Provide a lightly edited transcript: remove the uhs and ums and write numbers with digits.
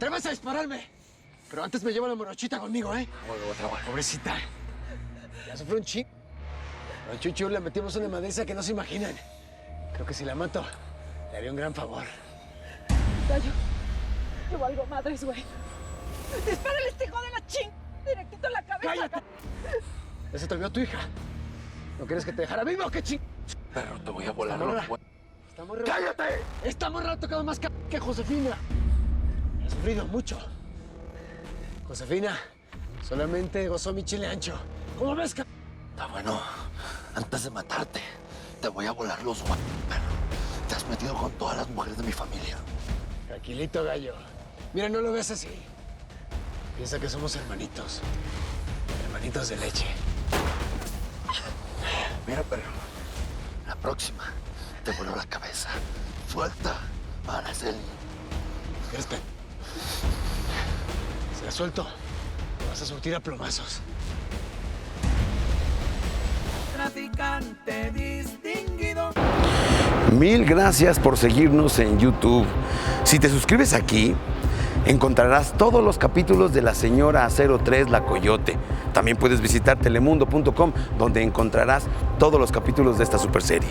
atreves a dispararme. Pero antes me llevo la morochita conmigo, ¿eh? Pobrecita. Ya sufrió un ching. A Chuchu le metimos una madriza que no se imaginan. Creo que si la mato, le haría un gran favor. Gallo, yo valgo madres, güey. Dispárale este hijo de la ching. Directito en la cabeza. ¡Cállate! Ya se te olvidó tu hija. ¿No quieres que te dejara vivo o qué ching? Pero te voy a volar los huevos. ¡Cállate! Esta morra ha tocado más que Josefina. Ha sufrido mucho. Josefina solamente gozó mi chile ancho. ¿Cómo ves, Está bueno. Antes de matarte, te voy a volar los huevos. Pero te has metido con todas las mujeres de mi familia. Tranquilito, gallo. Mira, no lo ves así. Piensa que somos hermanitos. Hermanitos de leche. Mira, pero la próxima te vuelo la cabeza. Suelta a Araceli. ¿Quieres que si la suelto, te vas a surtir a plomazos? Traficante distinguido. Mil gracias por seguirnos en YouTube. Si te suscribes aquí, encontrarás todos los capítulos de La Señora 03 La Coyote. También puedes visitar telemundo.com, donde encontrarás todos los capítulos de esta superserie.